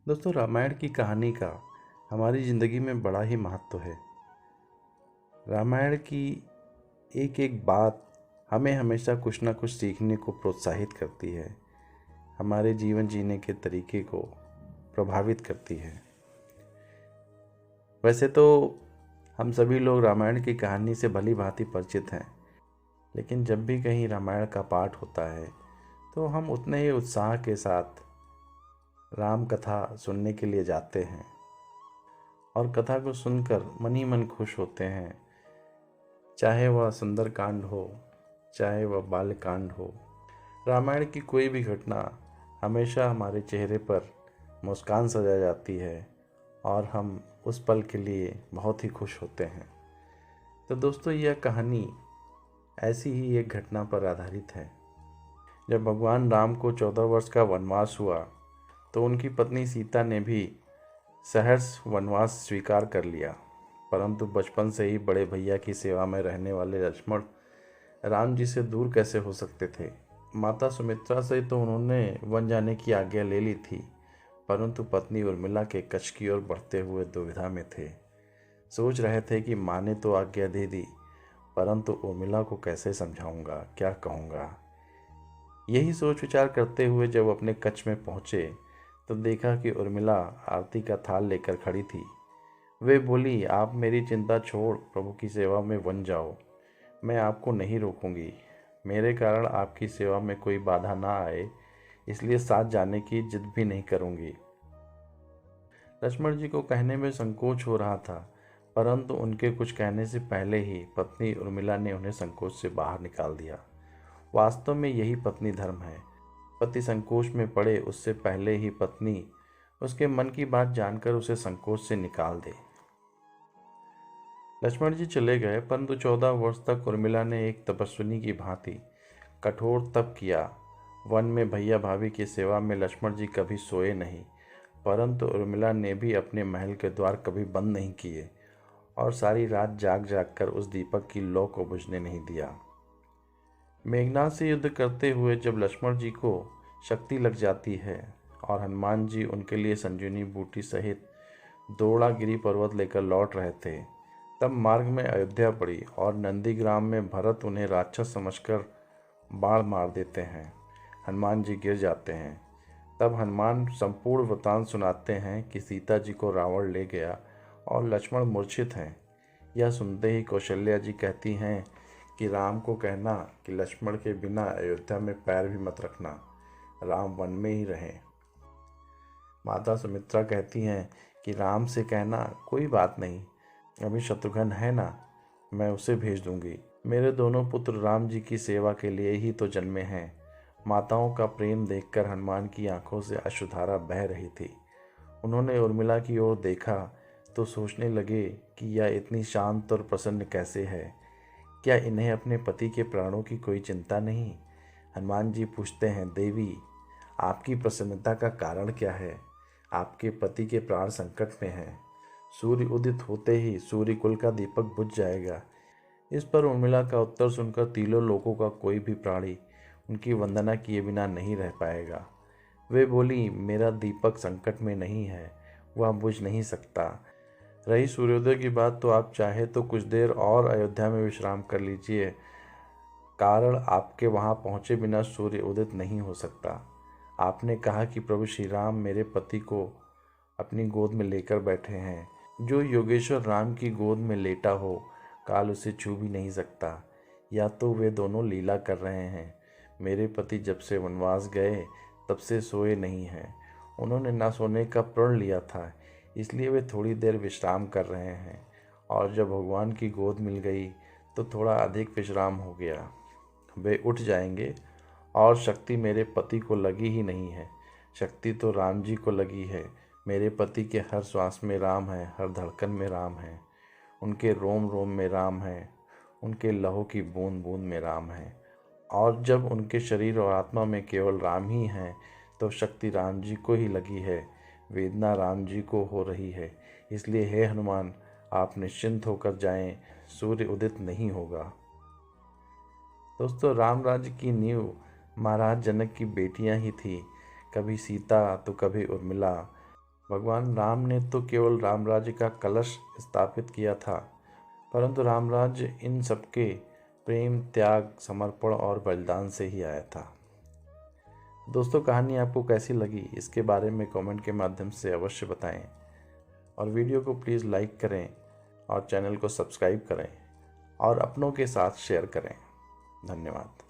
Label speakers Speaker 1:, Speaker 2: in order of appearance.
Speaker 1: दोस्तों, रामायण की कहानी का हमारी ज़िंदगी में बड़ा ही महत्व है। रामायण की एक एक बात हमें हमेशा कुछ ना कुछ सीखने को प्रोत्साहित करती है, हमारे जीवन जीने के तरीके को प्रभावित करती है। वैसे तो हम सभी लोग रामायण की कहानी से भली भांति परिचित हैं, लेकिन जब भी कहीं रामायण का पाठ होता है तो हम उतने ही उत्साह के साथ राम कथा सुनने के लिए जाते हैं और कथा को सुनकर मन ही मन खुश होते हैं। चाहे वह सुंदर कांड हो, चाहे वह बाल कांड हो, रामायण की कोई भी घटना हमेशा हमारे चेहरे पर मुस्कान सजा जाती है और हम उस पल के लिए बहुत ही खुश होते हैं। तो दोस्तों, यह कहानी ऐसी ही एक घटना पर आधारित है। जब भगवान राम को 14 वर्ष का वनवास हुआ तो उनकी पत्नी सीता ने भी सहर्ष वनवास स्वीकार कर लिया, परंतु बचपन से ही बड़े भैया की सेवा में रहने वाले लक्ष्मण राम जी से दूर कैसे हो सकते थे। माता सुमित्रा से तो उन्होंने वन जाने की आज्ञा ले ली थी, परंतु पत्नी उर्मिला के कच्छ की ओर बढ़ते हुए दुविधा में थे। सोच रहे थे कि माँ ने तो आज्ञा दे दी, परंतु उर्मिला को कैसे समझाऊंगा, क्या कहूँगा। यही सोच विचार करते हुए जब अपने कच्छ में पहुँचे तो देखा कि उर्मिला आरती का थाल लेकर खड़ी थी। वे बोली, आप मेरी चिंता छोड़ प्रभु की सेवा में वन जाओ, मैं आपको नहीं रोकूंगी। मेरे कारण आपकी सेवा में कोई बाधा ना आए, इसलिए साथ जाने की जिद भी नहीं करूंगी। लक्ष्मण जी को कहने में संकोच हो रहा था, परंतु उनके कुछ कहने से पहले ही पत्नी उर्मिला ने उन्हें संकोच से बाहर निकाल दिया। वास्तव में यही पत्नी धर्म है। पति संकोच में पड़े उससे पहले ही पत्नी उसके मन की बात जानकर उसे संकोच से निकाल दे। लक्ष्मण जी चले गए, परंतु 14 वर्ष तक उर्मिला ने एक तपस्विनी की भांति कठोर तप किया। वन में भैया भाभी की सेवा में लक्ष्मण जी कभी सोए नहीं, परंतु उर्मिला ने भी अपने महल के द्वार कभी बंद नहीं किए और सारी रात जाग जाग कर उस दीपक की लौ को बुझने नहीं दिया। मेघनाद से युद्ध करते हुए जब लक्ष्मण जी को शक्ति लग जाती है और हनुमान जी उनके लिए संजीवनी बूटी सहित द्रोणागिरी पर्वत लेकर लौट रहे थे, तब मार्ग में अयोध्या पड़ी और नंदीग्राम में भरत उन्हें राक्षस समझकर बाण मार देते हैं। हनुमान जी गिर जाते हैं। तब हनुमान संपूर्ण वृतांत सुनाते हैं कि सीता जी को रावण ले गया और लक्ष्मण मूर्छित हैं। यह सुनते ही कौशल्या जी कहती हैं कि राम को कहना कि लक्ष्मण के बिना अयोध्या में पैर भी मत रखना, राम वन में ही रहें। माता सुमित्रा कहती हैं कि राम से कहना कोई बात नहीं, अभी शत्रुघ्न है ना, मैं उसे भेज दूंगी। मेरे दोनों पुत्र राम जी की सेवा के लिए ही तो जन्मे हैं। माताओं का प्रेम देखकर हनुमान की आंखों से अश्रुधारा बह रही थी। उन्होंने उर्मिला की ओर देखा तो सोचने लगे कि यह इतनी शांत और प्रसन्न कैसे है। क्या इन्हें अपने पति के प्राणों की कोई चिंता नहीं? हनुमान जी पूछते हैं, देवी आपकी प्रसन्नता का कारण क्या है? आपके पति के प्राण संकट में हैं। सूर्य उदित होते ही सूर्य कुल का दीपक बुझ जाएगा। इस पर उर्मिला का उत्तर सुनकर तीनों लोगों का कोई भी प्राणी उनकी वंदना किए बिना नहीं रह पाएगा। वे बोली, मेरा दीपक संकट में नहीं है, वह बुझ नहीं सकता। रही सूर्योदय की बात, तो आप चाहे तो कुछ देर और अयोध्या में विश्राम कर लीजिए, कारण आपके वहां पहुंचे बिना सूर्य उदित नहीं हो सकता। आपने कहा कि प्रभु श्री राम मेरे पति को अपनी गोद में लेकर बैठे हैं। जो योगेश्वर राम की गोद में लेटा हो, काल उसे छू भी नहीं सकता। या तो वे दोनों लीला कर रहे हैं। मेरे पति जब से वनवास गए तब से सोए नहीं हैं। उन्होंने ना सोने का प्रण लिया था, इसलिए वे थोड़ी देर विश्राम कर रहे हैं, और जब भगवान की गोद मिल गई तो थोड़ा अधिक विश्राम हो गया। वे उठ जाएंगे और शक्ति मेरे पति को लगी ही नहीं है, शक्ति तो राम जी को लगी है। मेरे पति के हर श्वास में राम है, हर धड़कन में राम है, उनके रोम रोम में राम है, उनके लहू की बूंद बूंद में राम है। और जब उनके शरीर और आत्मा में केवल राम ही हैं, तो शक्ति राम जी को ही लगी है, वेदना राम जी को हो रही है। इसलिए हे हनुमान, आप निश्चिंत होकर जाएं, सूर्य उदित नहीं होगा। दोस्तों, राम राज्य की नींव महाराज जनक की बेटियां ही थी, कभी सीता तो कभी उर्मिला। भगवान राम ने तो केवल राम राज्य का कलश स्थापित किया था, परंतु राम राज्य इन सबके प्रेम, त्याग, समर्पण और बलिदान से ही आया था। दोस्तों, कहानी आपको कैसी लगी इसके बारे में कमेंट के माध्यम से अवश्य बताएं और वीडियो को प्लीज़ लाइक करें और चैनल को सब्सक्राइब करें और अपनों के साथ शेयर करें। धन्यवाद।